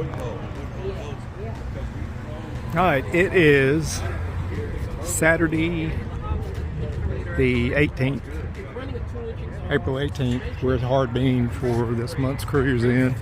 All right, it is Saturday the 18th, April 18th. We're at Hardbean for this month's cruise in.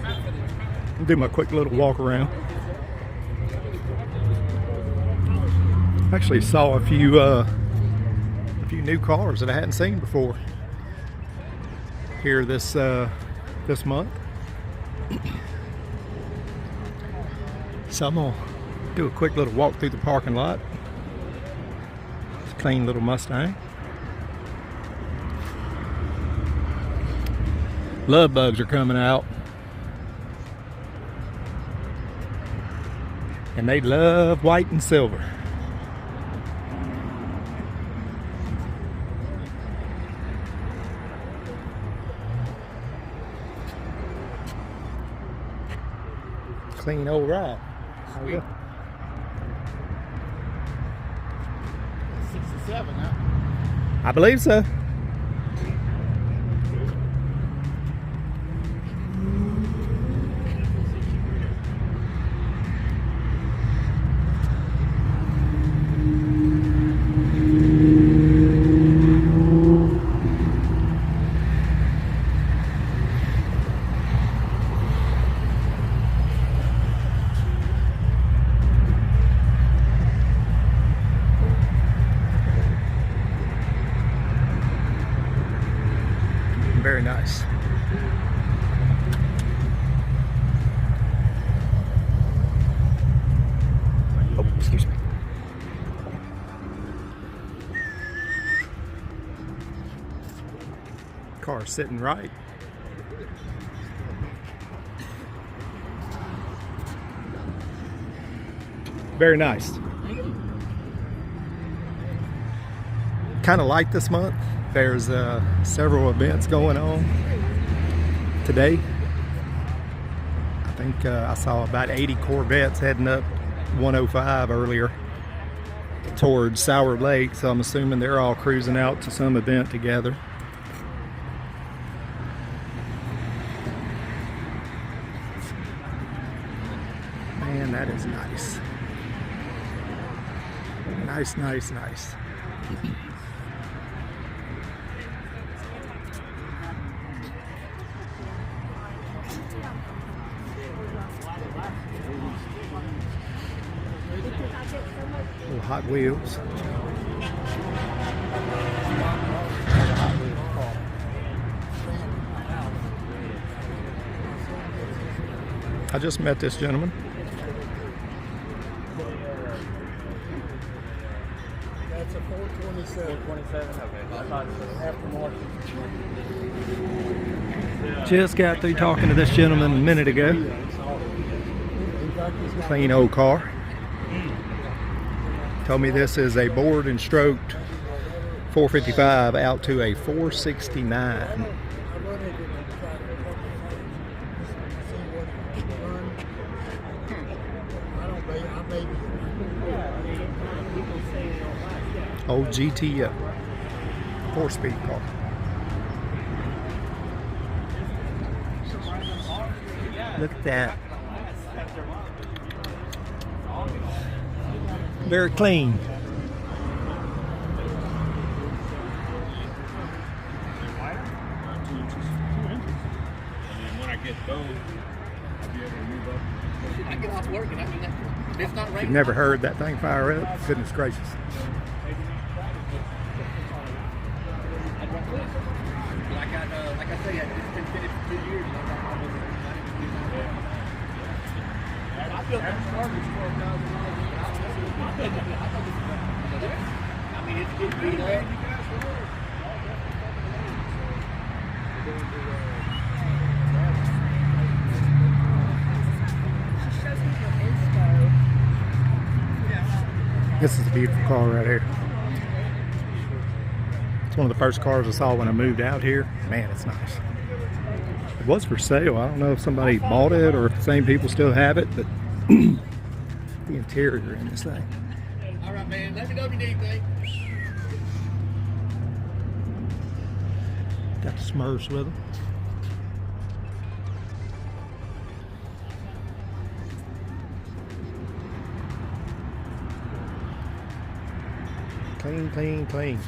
I'll do my quick little walk around. Actually saw a few new cars that I hadn't seen before here this month. So I'm gonna do a quick little walk through the parking lot. It's a clean little Mustang. Love bugs are coming out. And they love white and silver. Clean old ride. Sweet. 67, huh? I believe so. Very nice. Oh, excuse me. Car sitting right. Very nice. Kind of light this month. There's several events going on today. I think I saw about 80 Corvettes heading up 105 earlier towards Sour Lake, so I'm assuming they're all cruising out to some event together. Man, that is nice. Nice, nice, nice. Little Hot Wheels. I just met this gentleman. That's a 427. 427, okay. I thought it was aftermarket. Just got through talking to this gentleman a minute ago. Clean old car. Told me this is a bored and stroked 455 out to a 469. Old GTO 4-speed car. Look at that. Very clean. And then when I get those, I'll be able to move up. I get off work and I mean, it's not raining. You've never heard that thing fire up? Goodness gracious. Like I say, it's been finished for 2 years. I built that starters for $1,000. I mean, it's getting beat up. This is a beautiful car right here. It's one of the first cars I saw when I moved out here. Man, it's nice. It was for sale. I don't know if somebody bought it or if the same people still have it, but the interior in this thing. All right, man. Let me know if you need anything. Got the Smurfs with them. Clean, clean, clean.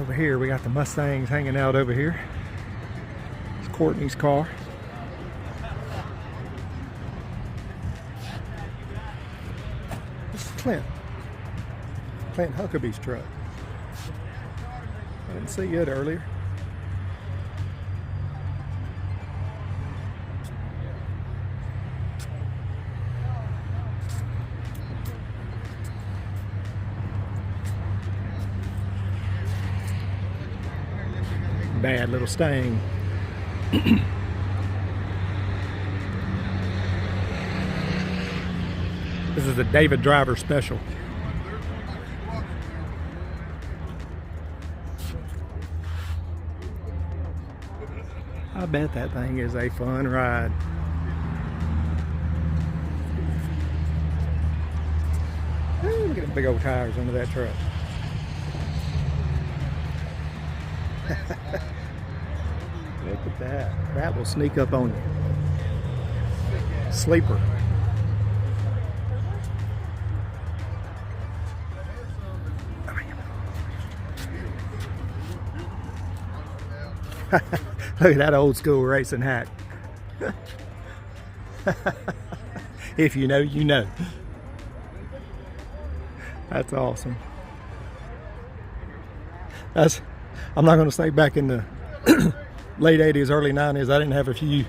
Over here we got the Mustangs hanging out over here. It's Courtney's car. This is Clint Huckabee's truck. I didn't see it earlier. Bad little Stang. This is a David Driver special. I bet that thing is a fun ride. Ooh, look at them big old tires under that truck. Look at that. That will sneak up on you. Sleeper. Look at that old school racing hack. If you know, you know. That's awesome. I'm not going to say back in the late 80s, early 90s, I didn't have a few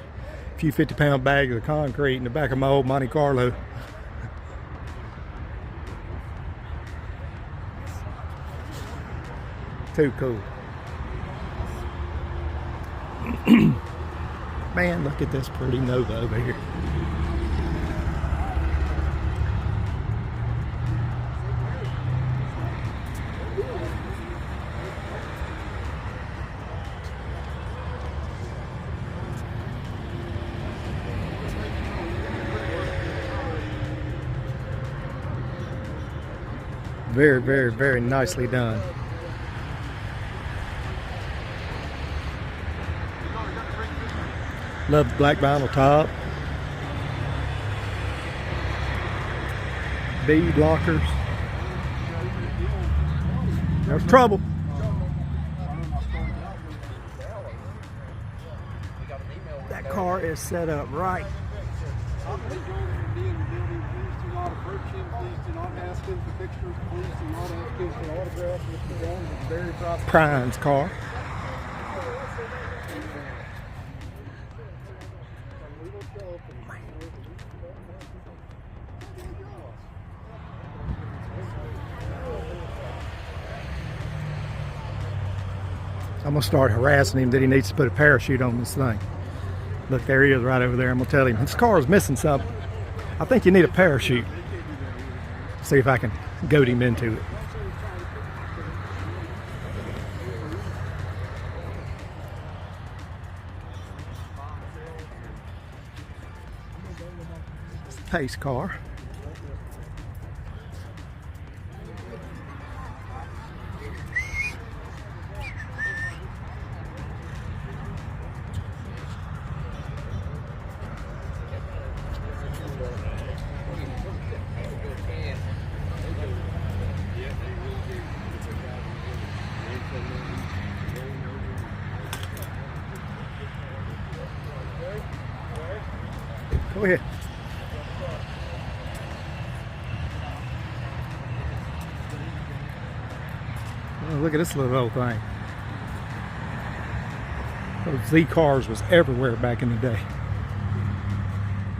50-pound bags of concrete in the back of my old Monte Carlo. Too cool. Man, look at this pretty Nova over here. Very, very, very nicely done. Love the black vinyl top. Bead lockers. There's trouble. That car is set up right. Prine's car. I'm gonna start harassing him that he needs to put a parachute on this thing. Look, there he is right over there. I'm gonna tell him this car is missing something. I think you need a parachute. See if I can goad him into it. It's a pace car. Go ahead. Oh, look at this little old thing. Those Z cars was everywhere back in the day.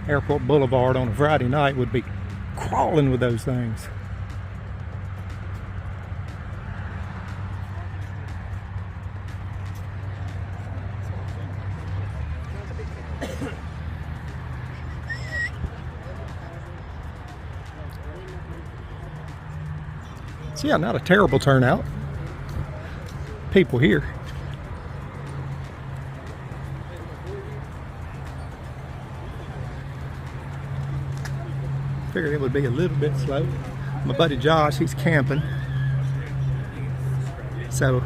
Airport Boulevard on a Friday night would be crawling with those things. So yeah, not a terrible turnout. People here. Figured it would be a little bit slow. My buddy Josh, he's camping. So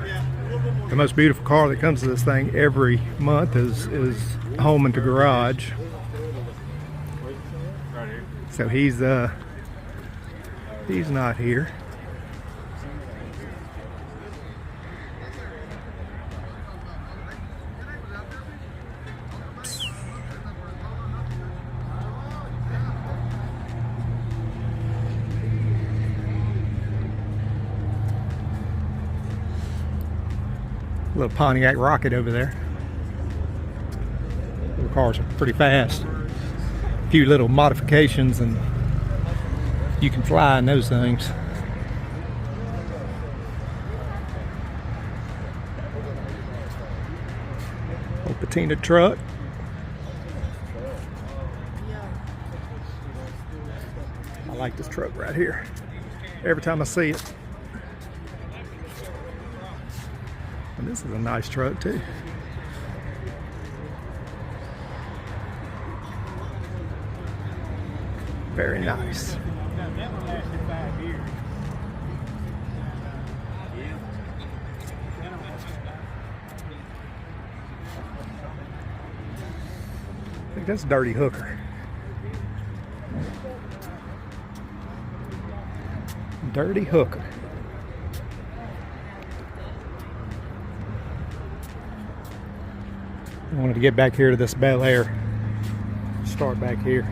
the most beautiful car that comes to this thing every month is home into garage. So he's He's not here. Little Pontiac Rocket over there. The cars are pretty fast. A few little modifications and you can fly in those things. Old patina truck. I like this truck right here. Every time I see it. And this is a nice truck too. Very nice. I think that's Dirty Hooker. Dirty Hooker. I wanted to get back here to this Bel Air. Start back here.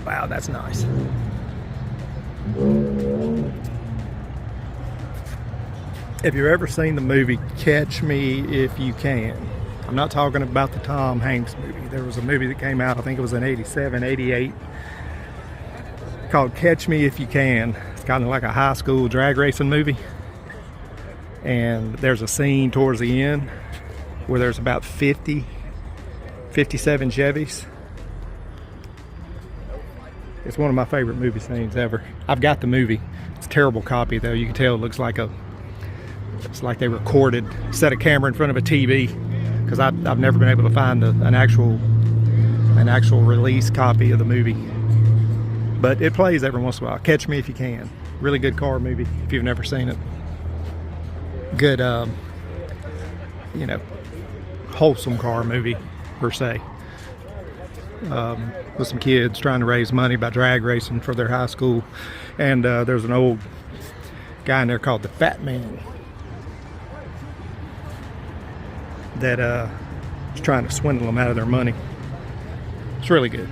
Wow, that's nice. If you've ever seen the movie Catch Me If You Can, I'm not talking about the Tom Hanks movie. There was a movie that came out, I think it was in 87, 88, called Catch Me If You Can. It's kind of like a high school drag racing movie. And there's a scene towards the end where there's about 57 Chevys. It's one of my favorite movie scenes ever. I've got the movie. It's a terrible copy though. You can tell it looks like it's like they recorded, set a camera in front of a TV, because I've never been able to find an actual release copy of the movie. But it plays every once in a while. Catch Me If You Can. Really good car movie if you've never seen it. Good, you know, wholesome car movie per se. With some kids trying to raise money by drag racing for their high school. And there's an old guy in there called the Fat Man that is trying to swindle them out of their money. It's really good.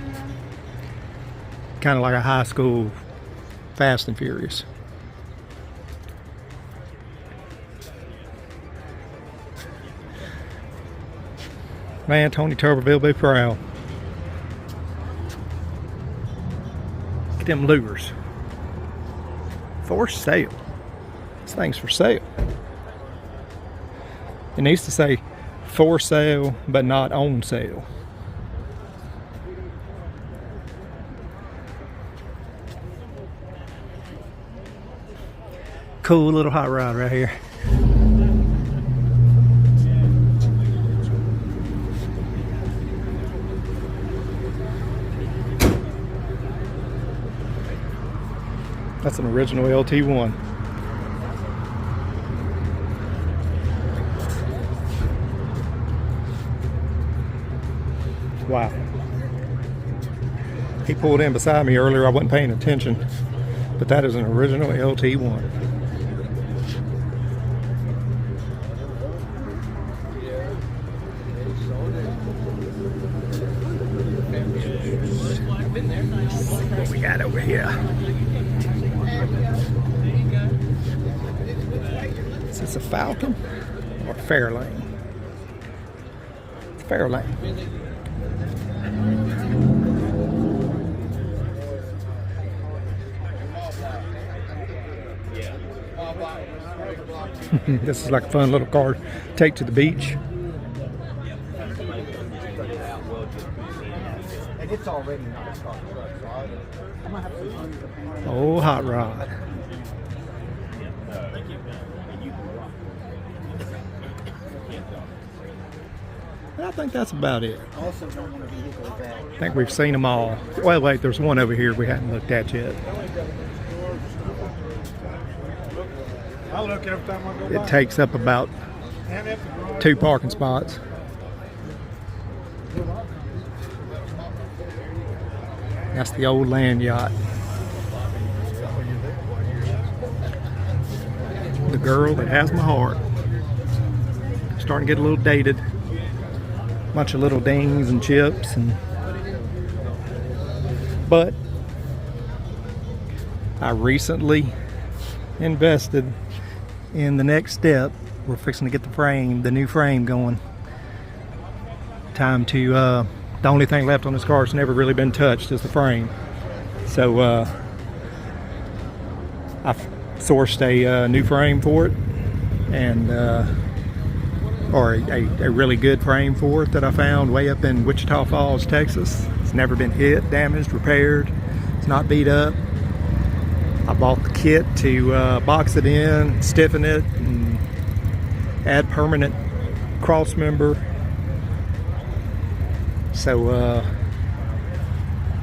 Kind of like a high school Fast and Furious. Man, Tony Tuberville be proud. Look at them lures. For sale. This thing's for sale. It needs to say for sale, but not on sale. Cool little hot rod right here. That's an original LT1. Wow. He pulled in beside me earlier. I wasn't paying attention, but that is an original LT1. What we got over here? Is this a Falcon or Fairlane? It's Fairlane. This is like a fun little car to take to the beach. Oh, hot rod. I think that's about it. I think we've seen them all. Well, wait, there's one over here we haven't looked at yet. I look every time I go by. It takes up about And at the garage. 2 parking spots. That's the old land yacht. The girl that has my heart. Starting to get a little dated. Bunch of little dings and chips, but I recently invested in the next step. We're fixing to get the new frame going. Time to, the only thing left on this car that's never really been touched is the frame. So I sourced a new frame for it, and or a really good frame for it that I found way up in Wichita Falls, Texas. It's never been hit, damaged, repaired. It's not beat up. I bought the kit to box it in, stiffen it, and add permanent cross member. So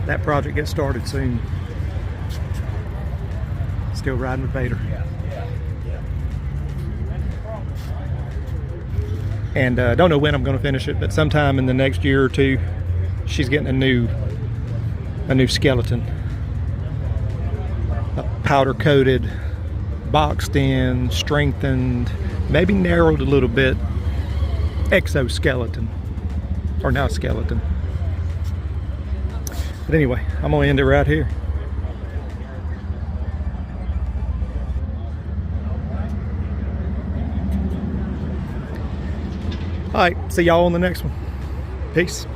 that project gets started soon. Still riding with Vader. And don't know when I'm going to finish it, but sometime in the next year or two, she's getting a new skeleton, a powder coated, boxed in, strengthened, maybe narrowed a little bit, exoskeleton, or now skeleton. But anyway, I'm gonna end it right here. All right, see y'all on the next one. Peace.